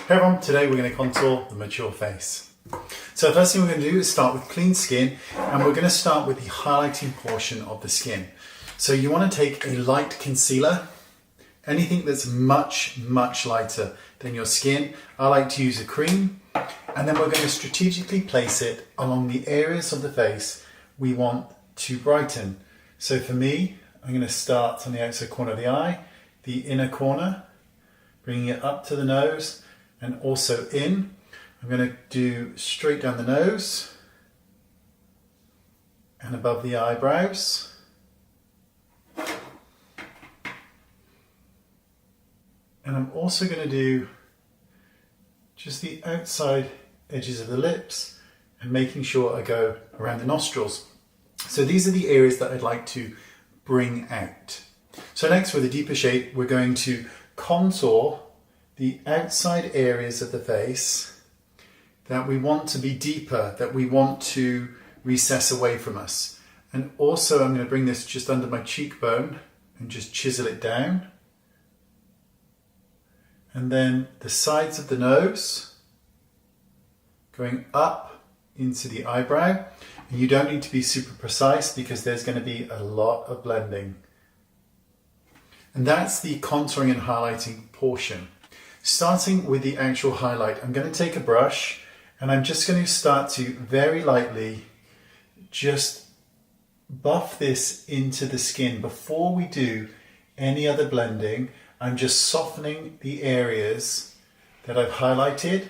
Hey everyone, today we're going to contour the mature face. So the first thing we're going to do is start with clean skin, and we're going to start with the highlighting portion of the skin. So you want to take a light concealer, anything that's much lighter than your skin. I like to use a cream, and then we're going to strategically place it along the areas of the face we want to brighten. So for me, I'm going to start on the outside corner of the eye, the inner corner, bringing it up to the nose, and also in. I'm going to do straight down the nose and above the eyebrows. And I'm also going to do just the outside edges of the lips and making sure I go around the nostrils. So these are the areas that I'd like to bring out. So next, with a deeper shade, we're going to contour the outside areas of the face that we want to be deeper, that we want to recess away from us. And also I'm going to bring this just under my cheekbone and just chisel it down. And then the sides of the nose, going up into the eyebrow. And you don't need to be super precise because there's going to be a lot of blending. And that's the contouring and highlighting portion. Starting with the actual highlight, I'm going to take a brush and I'm just going to start to very lightly just buff this into the skin. Before we do any other blending, I'm just softening the areas that I've highlighted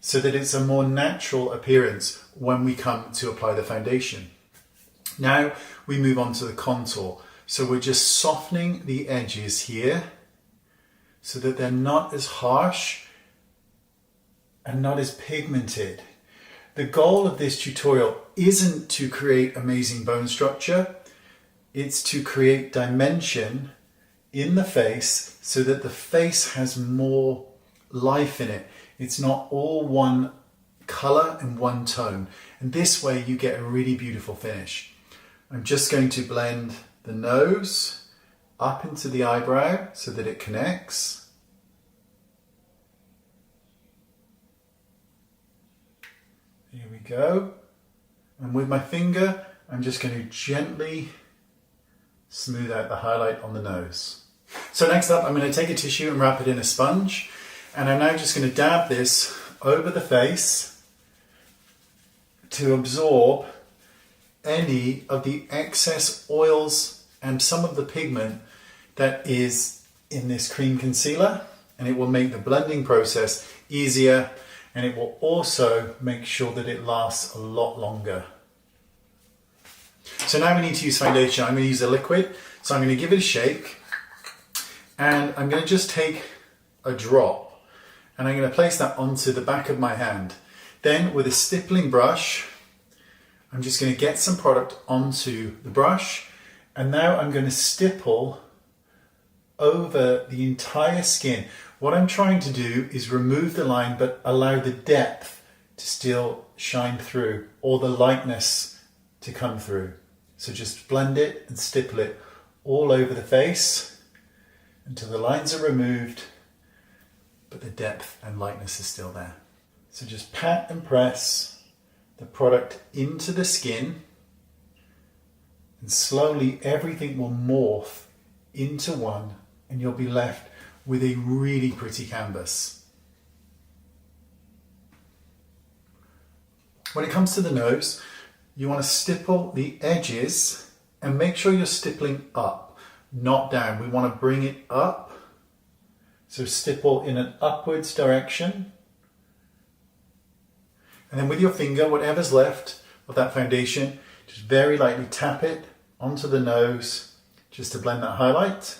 so that it's a more natural appearance when we come to apply the foundation. Now we move on to the contour. So we're just softening the edges here so that they're not as harsh and not as pigmented. The goal of this tutorial isn't to create amazing bone structure, it's to create dimension in the face so that the face has more life in it. It's not all one color and one tone. And this way you get a really beautiful finish. I'm just going to blend the nose up into the eyebrow so that it connects. Here we go. And with my finger, I'm just going to gently smooth out the highlight on the nose. So next up, I'm going to take a tissue and wrap it in a sponge. And I'm now just going to dab this over the face to absorb any of the excess oils and some of the pigment that is in this cream concealer, and it will make the blending process easier, and it will also make sure that it lasts a lot longer. So now we need to use foundation. I'm going to use a liquid, so I'm going to give it a shake, and I'm going to just take a drop, and I'm going to place that onto the back of my hand. Then with a stippling brush, I'm just going to get some product onto the brush, and now I'm going to stipple over the entire skin. What I'm trying to do is remove the line but allow the depth to still shine through, or the lightness to come through. So just blend it and stipple it all over the face until the lines are removed but the depth and lightness is still there. So just pat and press the product into the skin, and slowly everything will morph into one, and you'll be left with a really pretty canvas. When it comes to the nose, you want to stipple the edges and make sure you're stippling up, not down. We want to bring it up. So stipple in an upwards direction. And then with your finger, whatever's left of that foundation, just very lightly tap it onto the nose just to blend that highlight.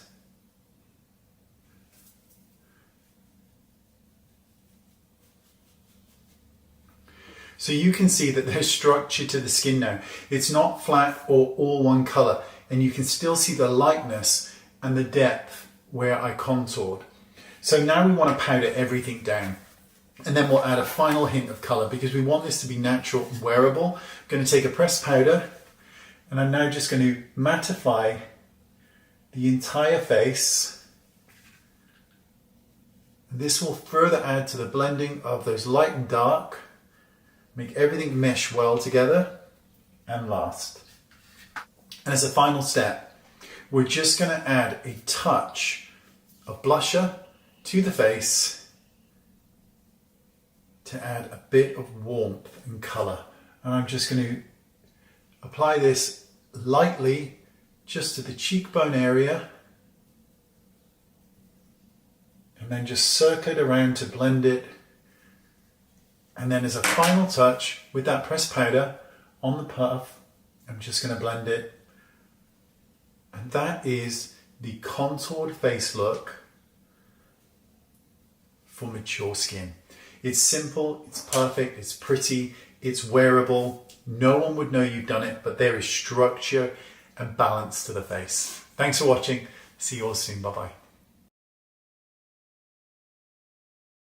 So you can see that there's structure to the skin now. It's not flat or all one color, and you can still see the lightness and the depth where I contoured. So now we want to powder everything down. And then we'll add a final hint of color because we want this to be natural and wearable. I'm going to take a pressed powder, and I'm now just going to mattify the entire face And this will further add to the blending of those light and dark, make everything mesh well together. And last, and as a final step, we're just going to add a touch of blusher to the face to add a bit of warmth and colour. And I'm just going to apply this lightly just to the cheekbone area and then just circle it around to blend it. And then as a final touch with that pressed powder on the puff, I'm just going to blend it. And that is the contoured face look for mature skin. It's simple, it's perfect, it's pretty, it's wearable. No one would know you've done it, but there is structure and balance to the face. Thanks for watching. See you all soon. Bye-bye.